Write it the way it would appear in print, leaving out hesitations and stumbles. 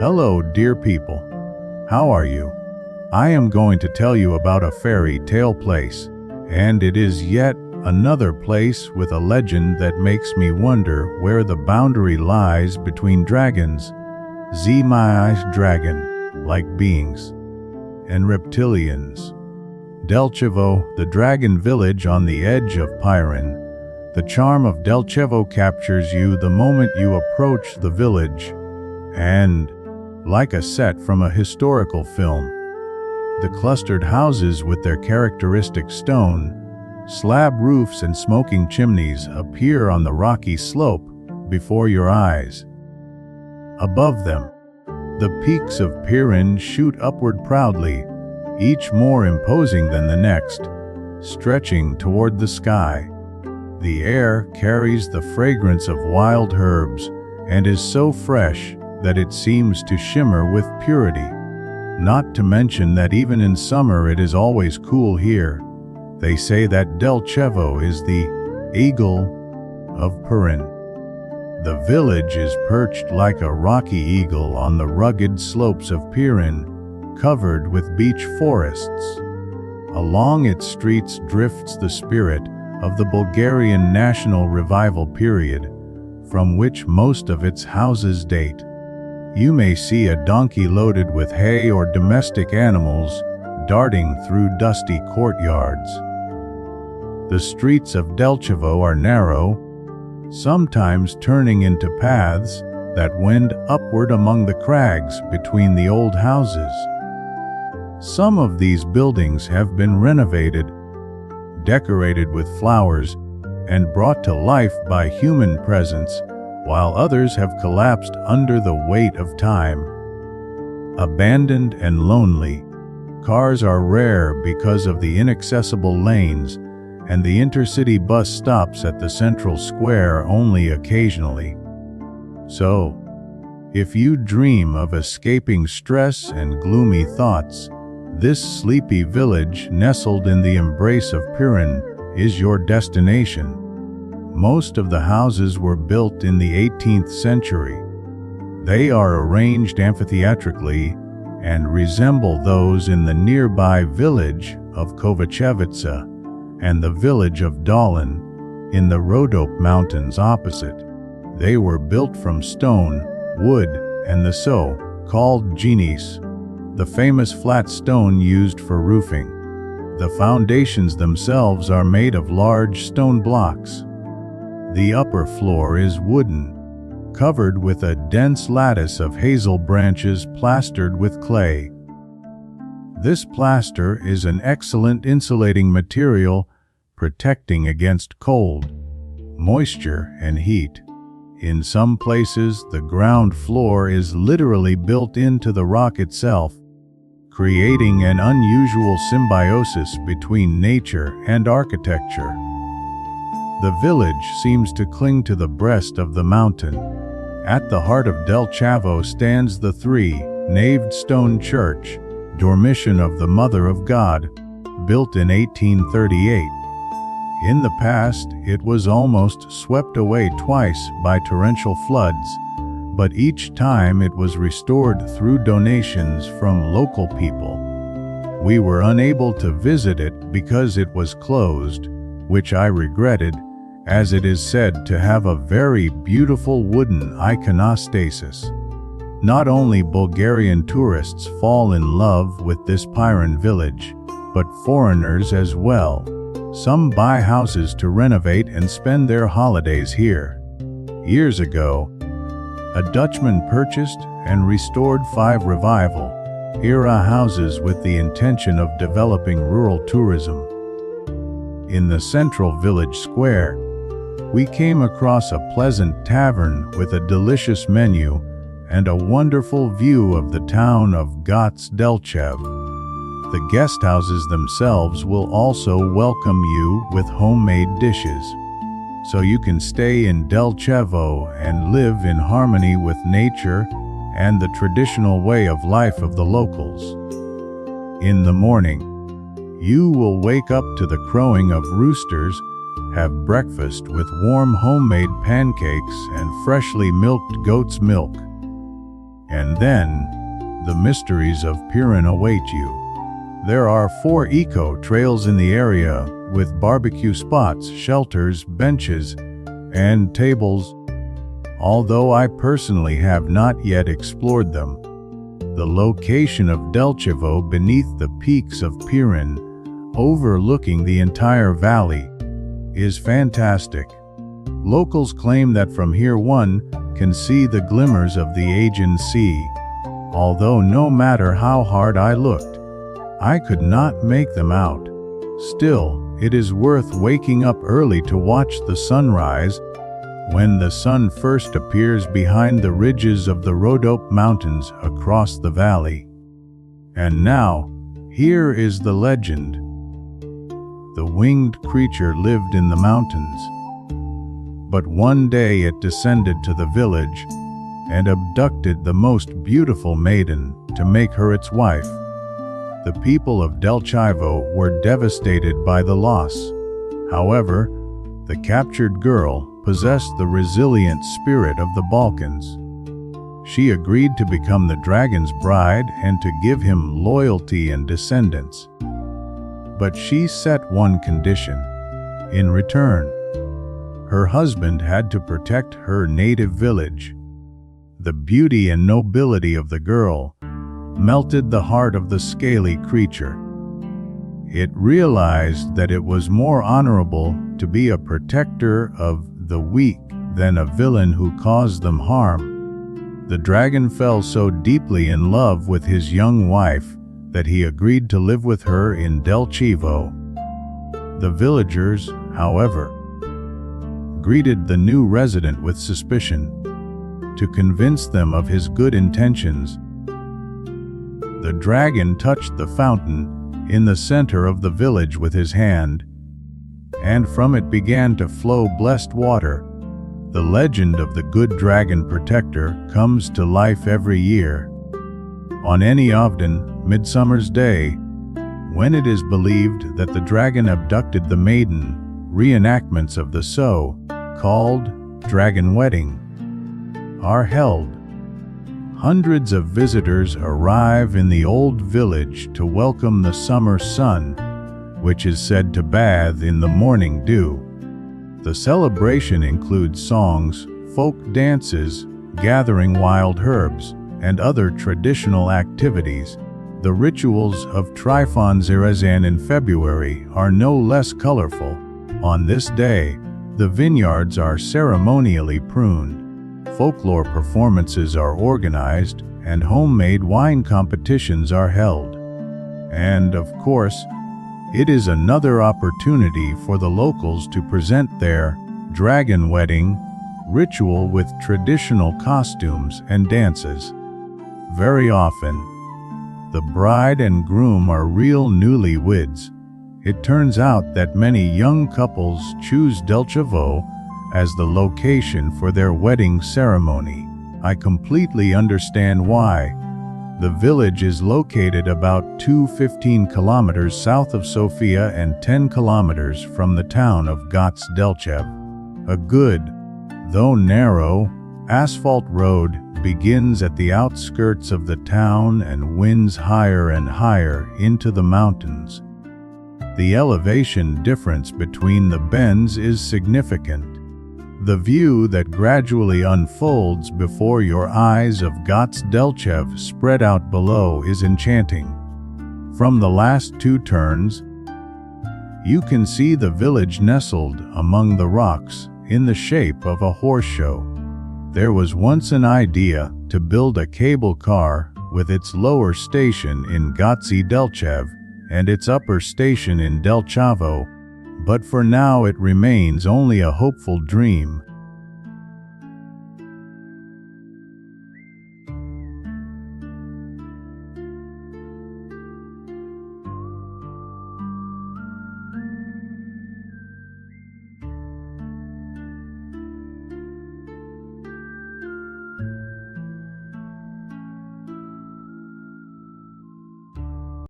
Hello, dear people. How are you? I am going to tell you about a fairy tale place, and it is yet another place with a legend that makes me wonder where the boundary lies between dragons, dragon-like beings, and reptilians. Delchevo, the dragon village on the edge of Pirin. The charm of Delchevo captures you the moment you approach the village, and, like a set from a historical film, the clustered houses with their characteristic stone, slab roofs and smoking chimneys appear on the rocky slope before your eyes. Above them, the peaks of Pirin shoot upward proudly, each more imposing than the next, stretching toward the sky. The air carries the fragrance of wild herbs and is so fresh that it seems to shimmer with purity. Not to mention that even in summer it is always cool here. They say that Delchevo is the eagle of Pirin. The village is perched like a rocky eagle on the rugged slopes of Pirin, covered with beech forests. Along its streets drifts the spirit of the Bulgarian national revival period, from which most of its houses date. You may see a donkey loaded with hay or domestic animals darting through dusty courtyards. The streets of Delchevo are narrow, sometimes turning into paths that wend upward among the crags between the old houses. Some of these buildings have been renovated, decorated with flowers, and brought to life by human presence, while others have collapsed under the weight of time. Abandoned and lonely, cars are rare because of the inaccessible lanes, and the intercity bus stops at the central square only occasionally. So, if you dream of escaping stress and gloomy thoughts, this sleepy village nestled in the embrace of Pirin is your destination. Most of the houses were built in the 18th century. They are arranged amphitheatrically and resemble those in the nearby village of Kovacevica and the village of Dolin in the Pirin Mountains opposite. They were built from stone, wood, and the so-called genies, the famous flat stone used for roofing. The foundations themselves are made of large stone blocks. The upper floor is wooden, covered with a dense lattice of hazel branches plastered with clay. This plaster is an excellent insulating material, protecting against cold, moisture, and heat. In some places, the ground floor is literally built into the rock itself, creating an unusual symbiosis between nature and architecture. The village seems to cling to the breast of the mountain. At the heart of Delchevo stands the three-naved stone church, Dormition of the Mother of God, built in 1838. In the past, it was almost swept away twice by torrential floods, but each time it was restored through donations from local people. We were unable to visit it because it was closed, which I regretted, as it is said to have a very beautiful wooden iconostasis. Not only Bulgarian tourists fall in love with this Pirin village, but foreigners as well. Some buy houses to renovate and spend their holidays here. Years ago, a Dutchman purchased and restored 5 revival-era houses with the intention of developing rural tourism. In the central village square, we came across a pleasant tavern with a delicious menu and a wonderful view of the town of Delchevo. The guest houses themselves will also welcome you with homemade dishes, so you can stay in Delchevo and live in harmony with nature and the traditional way of life of the locals. In the morning, you will wake up to the crowing of roosters, have breakfast with warm homemade pancakes and freshly milked goat's milk, And then, the mysteries of Pirin await you. There are 4 eco-trails in the area, with barbecue spots, shelters, benches, and tables. Although I personally have not yet explored them, the location of Delchevo beneath the peaks of Pirin, overlooking the entire valley, is fantastic. Locals claim that from here one can see the glimmers of the Aegean Sea, although no matter how hard I looked, I could not make them out. Still, it is worth waking up early to watch the sunrise when the sun first appears behind the ridges of the Rhodope Mountains across the valley. And now, here is the legend. The winged creature lived in the mountains, but one day it descended to the village and abducted the most beautiful maiden to make her its wife. The people of Delchevo were devastated by the loss. However, the captured girl possessed the resilient spirit of the Balkans. She agreed to become the dragon's bride and to give him loyalty and descendants. But she set one condition. In return, her husband had to protect her native village. The beauty and nobility of the girl melted the heart of the scaly creature. It realized that it was more honorable to be a protector of the weak than a villain who caused them harm. The dragon fell so deeply in love with his young wife that he agreed to live with her in Delchevo. The villagers, however, greeted the new resident with suspicion. To convince them of his good intentions, the dragon touched the fountain in the center of the village with his hand, and from it began to flow blessed water. The legend of the good dragon protector comes to life every year. On any Ovden, Midsummer's Day, when it is believed that the dragon abducted the maiden, reenactments of the so-called dragon wedding are held. Hundreds of visitors arrive in the old village to welcome the summer sun, which is said to bathe in the morning dew. The celebration includes songs, folk dances, gathering wild herbs, and other traditional activities. The rituals of Trifon Zerezan in February are no less colorful. On this day, the vineyards are ceremonially pruned. Folklore performances are organized, and homemade wine competitions are held. And, of course, it is another opportunity for the locals to present their dragon wedding ritual with traditional costumes and dances. Very often, the bride and groom are real newlyweds. It turns out that many young couples choose Delchevo as the location for their wedding ceremony. I completely understand why. The village is located about 215 kilometers south of Sofia and 10 kilometers from the town of Gots Delchev. A good, though narrow, asphalt road begins at the outskirts of the town and winds higher and higher into the mountains. The elevation difference between the bends is significant. The view that gradually unfolds before your eyes of Gots Delchev spread out below is enchanting. From the last 2 turns, you can see the village nestled among the rocks in the shape of a horse show. There was once an idea to build a cable car with its lower station in Gotsi Delchev and its upper station in Delchevo, but for now it remains only a hopeful dream.